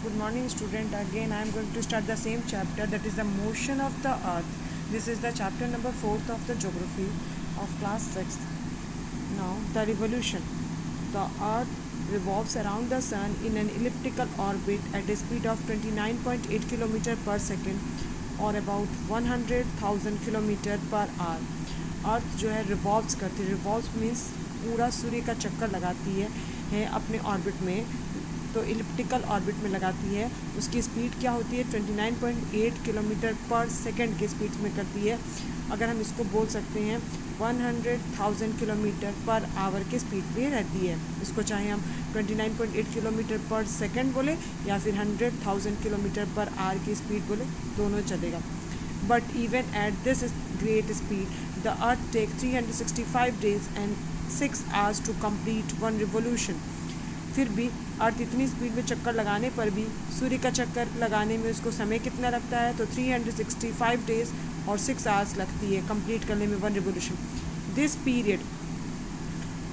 Good morning, student. Again, I am going to start the same chapter, that is the motion of the earth. This is the chapter number 4th of the geography of class 6th. Now, the revolution. The earth revolves around the sun in an elliptical orbit at a speed of 29.8 km per second और about 100,000 km per hour. अर्थ जो है revolves करती है. Revolves means पूरा सूर्य का चक्कर लगाती है अपने ऑर्बिट में. तो इलिप्टिकल ऑर्बिट में लगाती है. उसकी स्पीड क्या होती है? 29.8 किलोमीटर पर सेकेंड की स्पीड में करती है. अगर हम इसको बोल सकते हैं 100,000 किलोमीटर पर आवर की स्पीड पे रहती है. इसको चाहे हम 29.8 किलोमीटर पर सेकेंड बोले या फिर 100,000 किलोमीटर पर आवर की स्पीड बोले, दोनों चलेगा. But even at this great speed the earth take 365 days and 6 hours to complete one revolution. फिर भी अर्थ इतनी स्पीड में चक्कर लगाने पर भी सूर्य का चक्कर लगाने में उसको समय कितना लगता है? तो 365 days और 6 hours लगती है कंप्लीट करने में one revolution. This period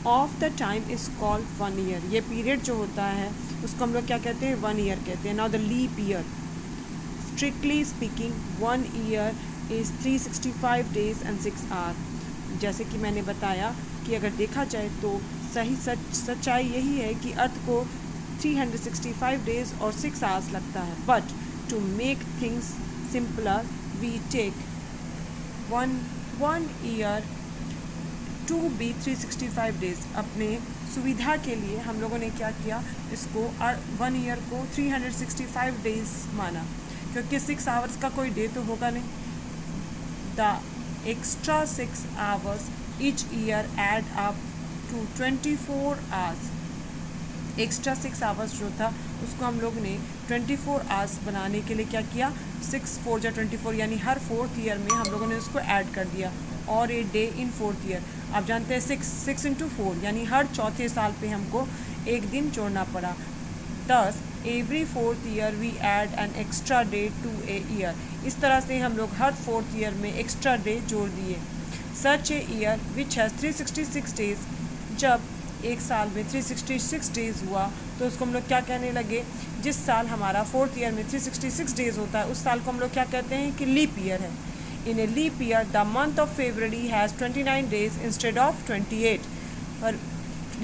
of the time is called 1 year. ये पीरियड जो होता है उसको हम लोग क्या कहते हैं? 1 year कहते हैं. Now the leap year. Strictly speaking 1 year is 365 days and 6 hours. जैसे कि मैंने बताया कि अगर देखा जाए तो सच्चाई यही है कि अर्थ को 365 days और 6 hours लगता है. But to make things simpler we take one year to be 365 days. अपने सुविधा के लिए हम लोगों ने क्या किया? इसको 1 year को 365 days माना, क्योंकि 6 hours का कोई डे तो होगा नहीं. The extra 6 hours each year add up to 24 hours. Extra 6 hours जो था उसको हम लोग ने 24 hours बनाने के लिए क्या किया? 6 4 जा 24, यानी हर 4th year में हम लोगों ने उसको ऐड कर दिया. और a day in 4th year. आप जानते हैं 6 into 4 यानी हर चौथे साल पे हमको एक दिन जोड़ना पड़ा. Thus every 4th year we add an extra day to a year. इस तरह से हम लोग हर 4th year में एक्स्ट्रा डे जोड़ दिए. Such a year which has 366 days. जब एक साल में 366 days हुआ तो उसको हम लोग क्या कहने लगे? जिस साल हमारा 4th year में 366 days होता है उस साल को हम लोग क्या कहते हैं? कि लीप ईयर है. In a leap year the month of February has 29 days instead of 28. पर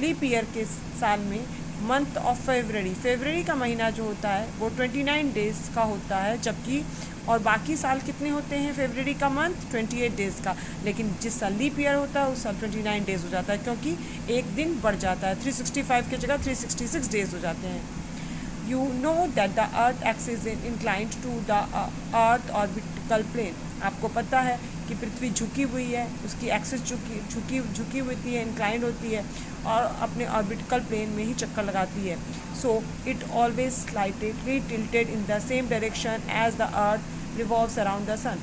लीप ईयर के साल में मंथ ऑफ फरवरी का महीना जो होता है वो 29 days का होता है, जबकि और बाकी साल कितने होते हैं? फरवरी का मंथ 28 days का. लेकिन जिस साल लीप ईयर होता है उस साल 29 days हो जाता है, क्योंकि एक दिन बढ़ जाता है. 365 की जगह 366 days हो जाते हैं. You know that the earth axis is inclined to the earth orbital plane. आपको पता है कि पृथ्वी झुकी हुई है, उसकी एक्सिस झुकी होती है, इंक्लाइंड होती है और अपने ऑर्बिटिकल प्लेन में ही चक्कर लगाती है. So it always slightly tilted in the same direction as the earth revolves around the sun.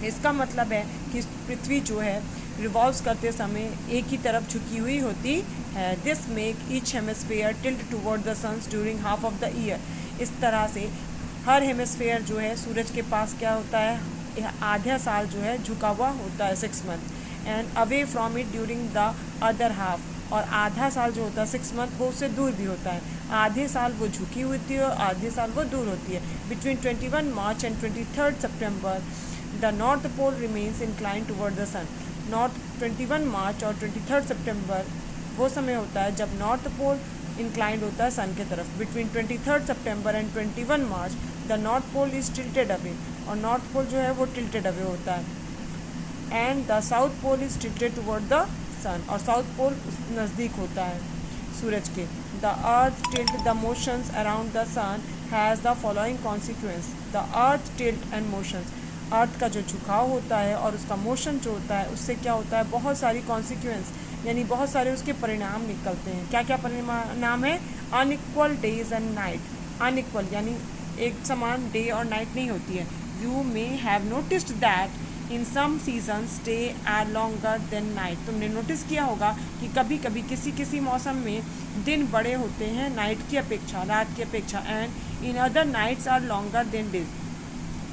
इसका मतलब है कि पृथ्वी जो है रिवॉल्व्स करते समय एक ही तरफ झुकी हुई होती है. This make each hemisphere tilt toward the suns during half of the year. इस तरह से हर हेमिस्फीयर जो है सूरज के पास क्या होता है? आधा साल जो है झुका हुआ होता है 6 months, and away from it during the other half. और आधा साल जो होता है 6 months वो उससे दूर भी होता है. आधे साल वो झुकी होती है और आधे साल वो दूर होती है. Between 21 March and 23 September the north pole remains incline toward the sun. North 21 March और 23 September वो समय होता है जब नॉर्थ पोल इंक्लाइंड होता है सन के तरफ. Between 23 September and 21 March the north pole is tilted away. और नॉर्थ पोल जो है वो टिल्टेड अवे होता है. And the south pole is tilted toward the sun. और साउथ पोल नज़दीक होता है सूरज के. The earth tilt the motions around the sun has the following consequence. The earth tilt and motions. Earth का जो झुकाव होता है और उसका मोशन जो होता है उससे क्या होता है? बहुत सारी कॉन्सिक्वेंस यानी बहुत सारे उसके परिणाम निकलते हैं. क्या क्या परिणाम है? Unequal days and night. Unequal यानी एक समान डे और नाइट नहीं होती है. You may have noticed that in some seasons day are longer than night. तुमने नोटिस किया होगा कि कभी कभी किसी मौसम में दिन बड़े होते हैं नाइट की अपेक्षा, रात की अपेक्षा. And in other nights are longer than days.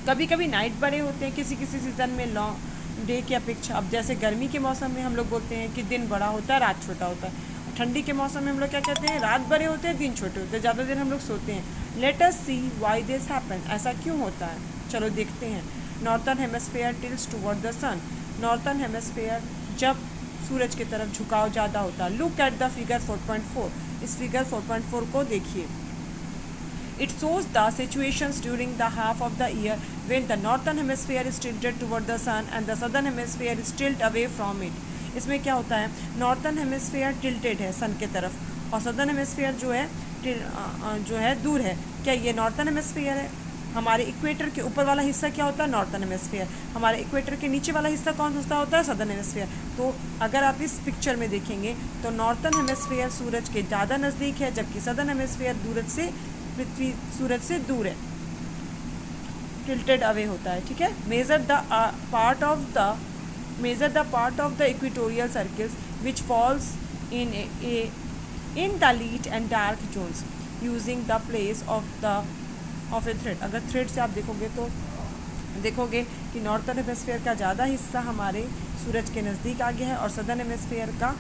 कभी कभी नाइट बड़े होते हैं किसी सीज़न में लॉन्ग डे की अपेक्षा. अब जैसे गर्मी के मौसम में हम लोग बोलते हैं कि दिन बड़ा होता है रात छोटा होता है. ठंडी के मौसम में हम लोग क्या कहते हैं, रात बड़े होते हैं दिन छोटे होते हैं, ज़्यादा देर हम लोग सोते हैं। Let us see why this happen, ऐसा क्यों होता है, चलो देखते हैं। Northern hemisphere tilts toward the sun, northern hemisphere जब सूरज की तरफ झुकाव ज़्यादा होता है। लुक एट द फिगर 4.4, इस फिगर 4.4 को देखिए। It shows the situations during the half of the year when the northern hemisphere is tilted toward the sun and the southern hemisphere is tilted away from it. इसमें क्या होता है, northern hemisphere tilted है sun के तरफ और southern hemisphere जो है दूर है। क्या ये नॉर्थर्न हेमिस्फीयर है? हमारे इक्वेटर के ऊपर वाला हिस्सा क्या होता है, नॉर्थर्न हेमिस्फीयर। हमारे इक्वेटर के नीचे वाला हिस्सा कौन सा होता है, सदर्न हेमिस्फीयर। तो अगर आप इस पिक्चर में देखेंगे तो नॉर्थर्न हेमिस्फीयर सूरज के ज़्यादा नज़दीक है, जबकि सदर्न हेमिस्फीयर पृथ्वी सूरज से दूर है, टिल्टेड अवे होता है। ठीक है। Major the part of the equatorial circles which falls in the lit and dark zones using the place of a thread. अगर थ्रेड से आप देखोगे तो देखोगे कि नॉर्थर्न हेमिस्फीयर का ज़्यादा हिस्सा हमारे सूरज के नज़दीक आ गया है और सदर्न हेमिस्फीयर का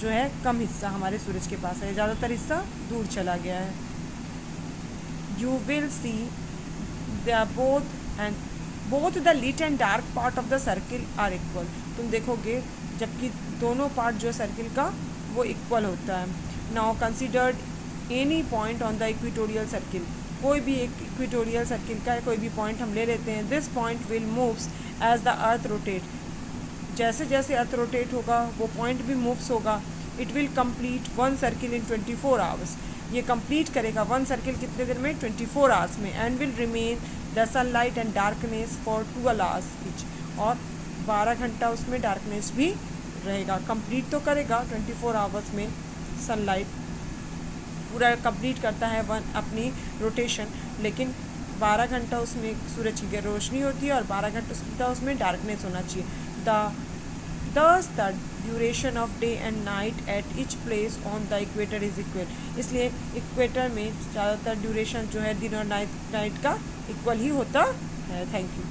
जो है कम हिस्सा हमारे सूरज के पास है, ज़्यादातर हिस्सा दूर चला गया है। You will see they are both the lit and dark part of the circle are equal। तुम देखोगे जबकि दोनों पार्ट जो सर्किल का वो इक्वल होता है। Now considered any point on the equatorial circle, कोई भी एक इक्वेटोरियल सर्किल का कोई भी पॉइंट हम ले लेते हैं। This point will moves as the earth rotate, जैसे जैसे अर्थ रोटेट होगा वो पॉइंट भी मूव्स होगा। It will complete one circle in 24 hours, ये कंप्लीट करेगा वन सर्किल कितने देर में, 24 आवर्स में। And will remain the sunlight and darkness for 12 hours each, और 12 घंटा उसमें डार्कनेस भी रहेगा। कंप्लीट तो करेगा 24 आवर्स में, सनलाइट पूरा कंप्लीट करता है वन अपनी रोटेशन, लेकिन 12 घंटा उसमें सूरज की रोशनी होती है और 12 घंटा उसमें डार्कनेस होना चाहिए। Thus the duration of day and night at each place on the equator is equal। इसलिए इक्वेटर में ज़्यादातर ड्यूरेशन जो है दिन और नाइट का इक्वल ही होता है। Thank you.